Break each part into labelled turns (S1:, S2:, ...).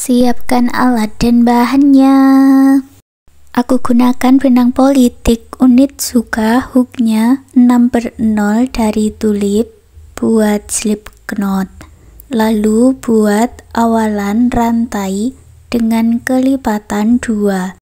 S1: Siapkan alat dan bahannya. Aku gunakan benang politik unit Suka, hooknya 6/0 dari tulip buat slip knot. Lalu buat awalan rantai dengan kelipatan 2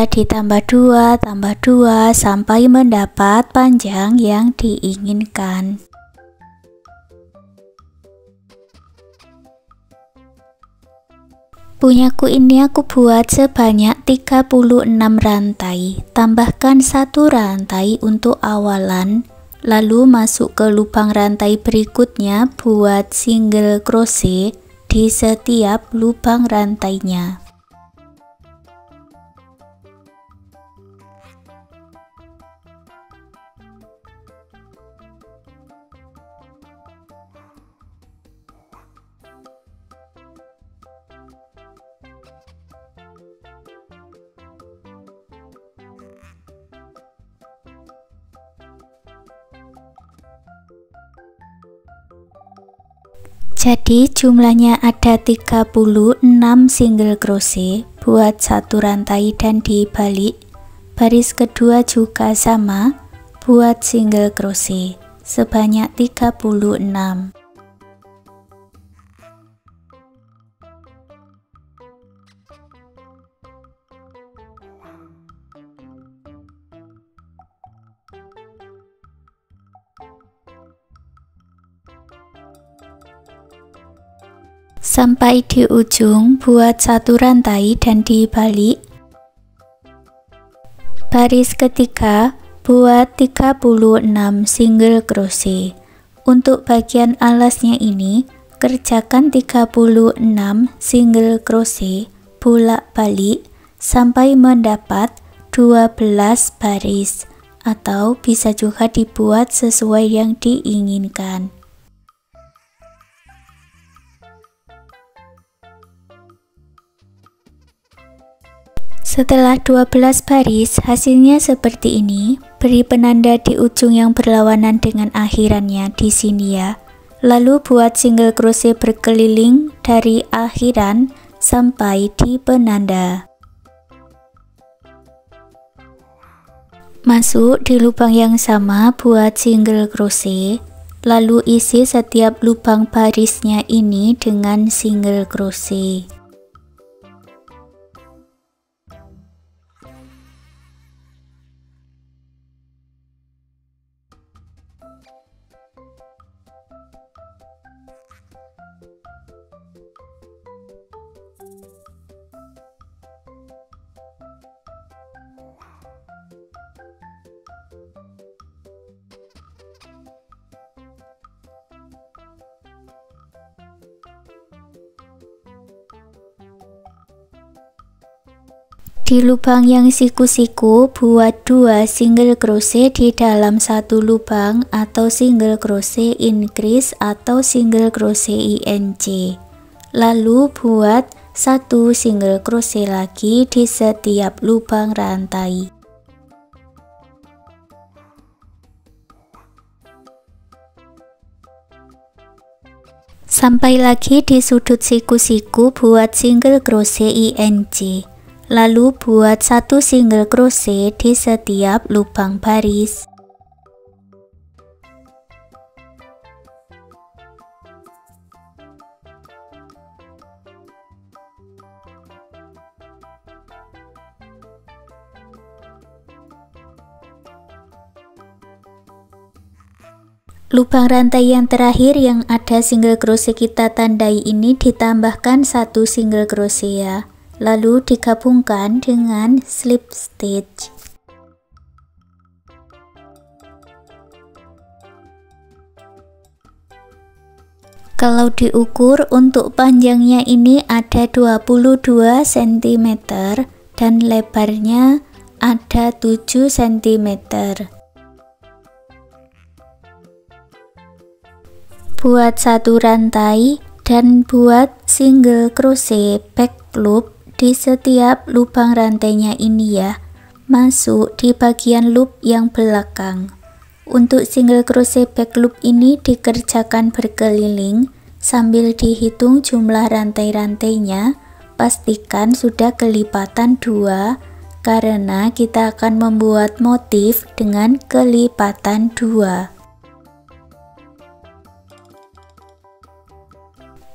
S1: ditambah 2 tambah 2 sampai mendapat panjang yang diinginkan. Punyaku ini aku buat sebanyak 36 rantai. Tambahkan 1 rantai untuk awalan, lalu masuk ke lubang rantai berikutnya buat single crochet di setiap lubang rantainya. Jadi jumlahnya ada 36 single crochet, buat 1 rantai dan dibalik. Baris kedua juga sama, buat single crochet sebanyak 36. Sampai di ujung buat 1 rantai dan dibalik. Baris ketiga buat 36 single crochet. Untuk bagian alasnya ini kerjakan 36 single crochet bolak-balik sampai mendapat 12 baris, atau bisa juga dibuat sesuai yang diinginkan. Setelah 12 baris, hasilnya seperti ini. Beri penanda di ujung yang berlawanan dengan akhirannya di sini ya. Lalu buat single crochet berkeliling dari akhiran sampai di penanda. Masuk di lubang yang sama buat single crochet, lalu isi setiap lubang barisnya ini dengan single crochet. Di lubang yang siku-siku buat 2 single crochet di dalam 1 lubang atau single crochet increase atau single crochet INC. Lalu buat 1 single crochet lagi di setiap lubang rantai. Sampai lagi di sudut siku-siku buat single crochet INC. Lalu buat 1 single crochet di setiap lubang baris. Lubang rantai yang terakhir yang ada single crochet kita tandai ini ditambahkan 1 single crochet ya. Lalu digabungkan dengan slip stitch. Kalau diukur untuk panjangnya ini ada 22 cm dan lebarnya ada 7 cm. Buat 1 rantai dan buat single crochet back loop di setiap lubang rantainya ini ya. Masuk di bagian loop yang belakang. Untuk single crochet back loop ini dikerjakan berkeliling Sambil dihitung jumlah rantai-rantainya, pastikan sudah kelipatan 2 karena kita akan membuat motif dengan kelipatan 2.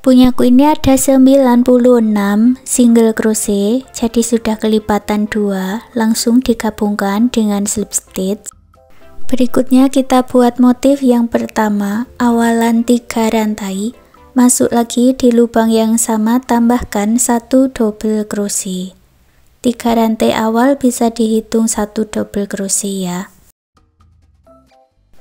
S1: Punyaku ini ada 96 single crochet, jadi sudah kelipatan 2, langsung digabungkan dengan slip stitch. Berikutnya kita buat motif yang pertama, awalan 3 rantai, masuk lagi di lubang yang sama, tambahkan 1 double crochet. 3 rantai awal bisa dihitung 1 double crochet ya.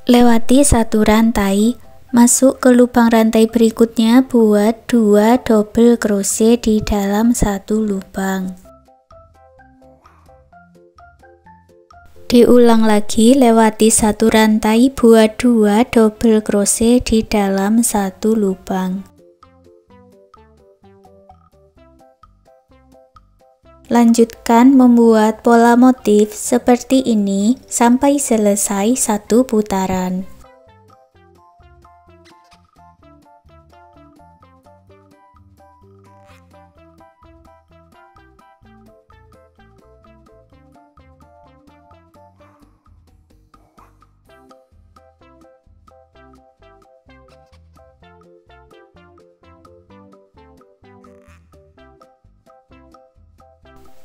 S1: Lewati 1 rantai, masuk ke lubang rantai berikutnya, buat 2 double crochet di dalam 1 lubang. Diulang lagi, lewati 1 rantai, buat 2 double crochet di dalam 1 lubang. Lanjutkan membuat pola motif seperti ini sampai selesai 1 putaran.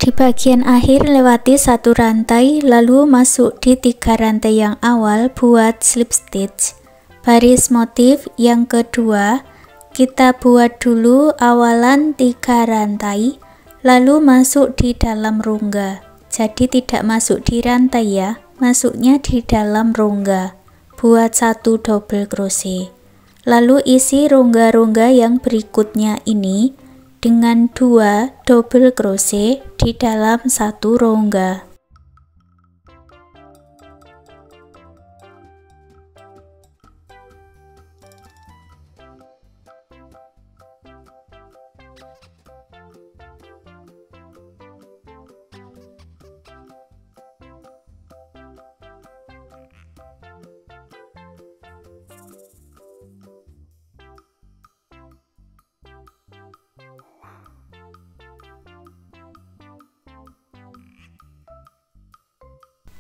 S1: Di bagian akhir lewati 1 rantai, lalu masuk di 3 rantai yang awal, buat slip stitch. Baris motif yang kedua, kita buat dulu awalan 3 rantai, lalu masuk di dalam rongga. Jadi tidak masuk di rantai ya, masuknya di dalam rongga. Buat 1 double crochet. Lalu isi rongga-rongga yang berikutnya ini dengan 2 double crochet di dalam 1 rongga.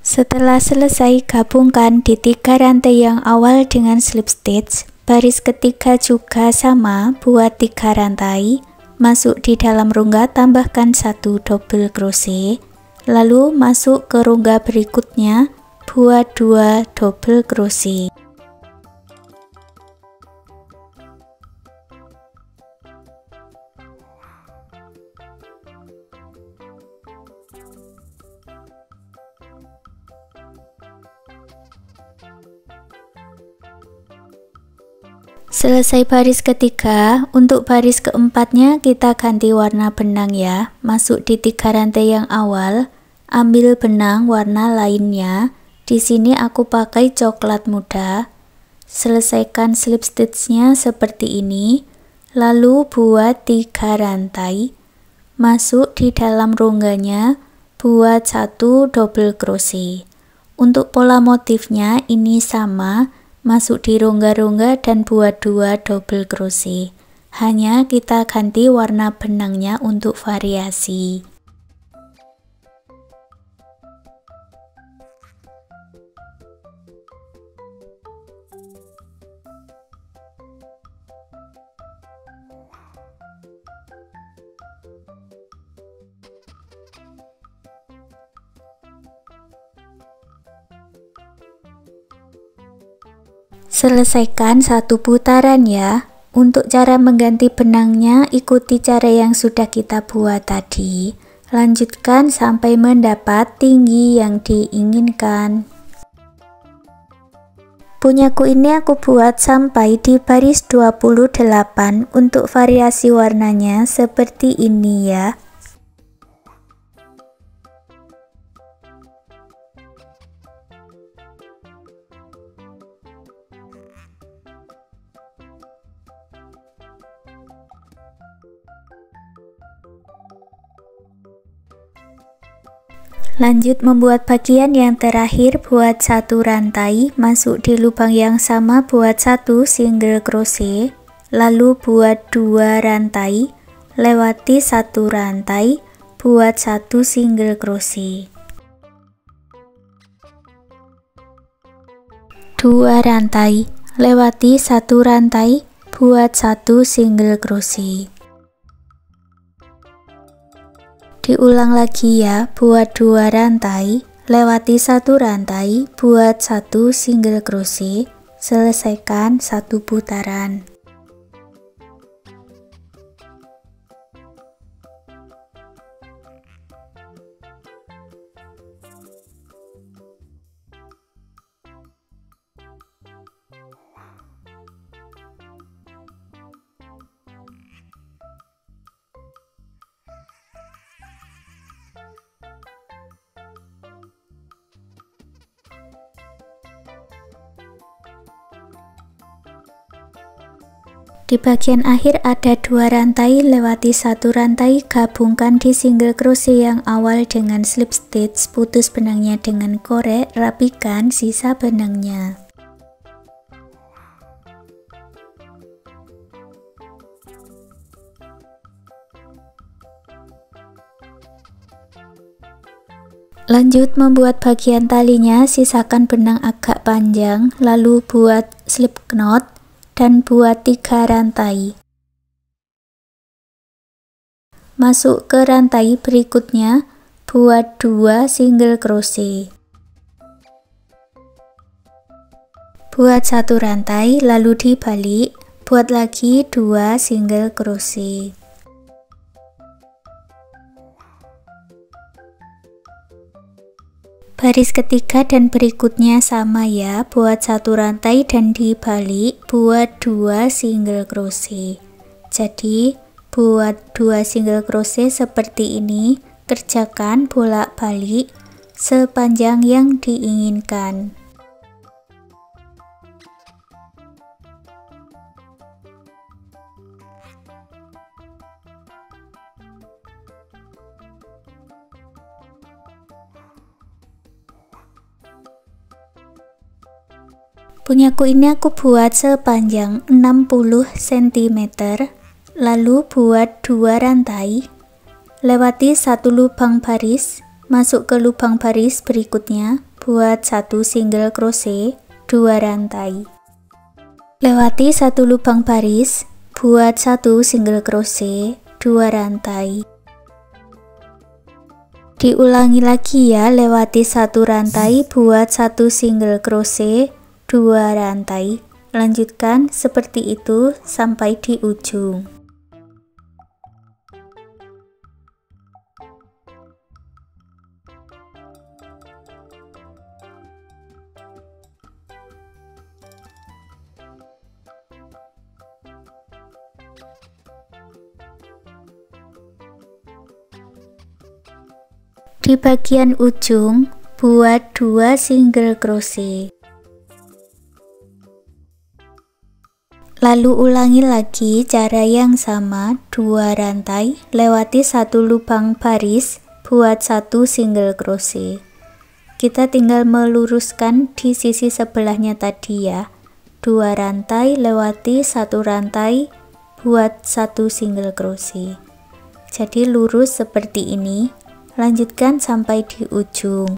S1: Setelah selesai, gabungkan di 3 rantai yang awal dengan slip stitch. Baris ketiga juga sama, buat 3 rantai, masuk di dalam rongga, tambahkan 1 double crochet, lalu masuk ke rongga berikutnya, buat 2 double crochet. Selesai baris ketiga, untuk baris keempatnya kita ganti warna benang ya. Masuk di 3 rantai yang awal, ambil benang warna lainnya. Di sini aku pakai coklat muda. Selesaikan slip stitchnya seperti ini, lalu buat 3 rantai, masuk di dalam rongganya, buat 1 double crochet. Untuk pola motifnya ini sama, masuk di rongga-rongga dan buat 2 double crochet. Hanya kita ganti warna benangnya untuk variasi. Selesaikan 1 putaran ya. Untuk cara mengganti benangnya, ikuti cara yang sudah kita buat tadi. Lanjutkan sampai mendapat tinggi yang diinginkan. Punyaku ini aku buat sampai di baris 28. Untuk variasi warnanya seperti ini ya. Lanjut membuat bagian yang terakhir, buat 1 rantai, masuk di lubang yang sama, buat 1 single crochet, lalu buat 2 rantai, lewati 1 rantai, buat 1 single crochet. 2 rantai, lewati 1 rantai, buat 1 single crochet. Diulang lagi ya, buat 2 rantai, lewati 1 rantai, buat 1 single crochet, selesaikan 1 putaran. Di bagian akhir ada 2 rantai, lewati 1 rantai, gabungkan di single crochet yang awal dengan slip stitch, putus benangnya dengan korek, rapikan sisa benangnya. Lanjut membuat bagian talinya, sisakan benang agak panjang, lalu buat slip knot dan buat 3 rantai. Masuk ke rantai berikutnya, buat 2 single crochet. Buat 1 rantai, lalu dibalik, buat lagi 2 single crochet. Baris ketiga dan berikutnya sama ya, buat 1 rantai dan dibalik, buat 2 single crochet. Jadi buat 2 single crochet seperti ini, kerjakan bolak-balik sepanjang yang diinginkan. Punyaku ini aku buat sepanjang 60 cm, lalu buat 2 rantai, lewati 1 lubang baris, masuk ke lubang baris berikutnya, buat 1 single crochet, 2 rantai. Lewati 1 lubang baris, buat 1 single crochet, 2 rantai. Diulangi lagi ya, lewati 1 rantai, buat 1 single crochet, 2 rantai. Lanjutkan seperti itu sampai di ujung. Di bagian ujung buat 2 single crochet. Lalu ulangi lagi cara yang sama, 2 rantai, lewati 1 lubang baris, buat 1 single crochet. Kita tinggal meluruskan di sisi sebelahnya tadi ya. 2 rantai, lewati 1 rantai, buat 1 single crochet. Jadi lurus seperti ini, lanjutkan sampai di ujung.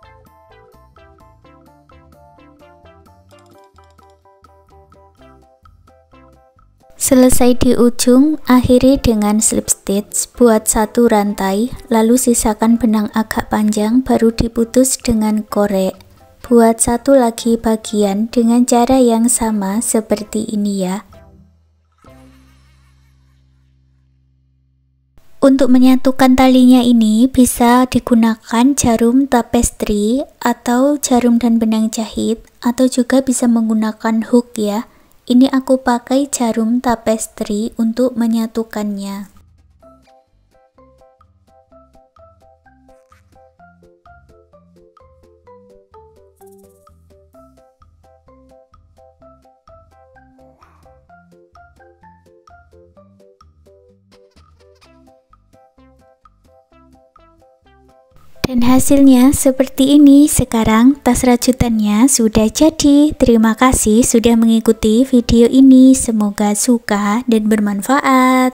S1: Selesai di ujung, akhiri dengan slip stitch, buat 1 rantai, lalu sisakan benang agak panjang, baru diputus dengan korek. Buat 1 lagi bagian dengan cara yang sama seperti ini ya. Untuk menyatukan talinya ini bisa digunakan jarum tapestry atau jarum dan benang jahit, atau juga bisa menggunakan hook ya. Ini aku pakai jarum tapestry untuk menyatukannya. Dan hasilnya seperti ini. Sekarang tas rajutannya sudah jadi. Terima kasih sudah mengikuti video ini. Semoga suka dan bermanfaat.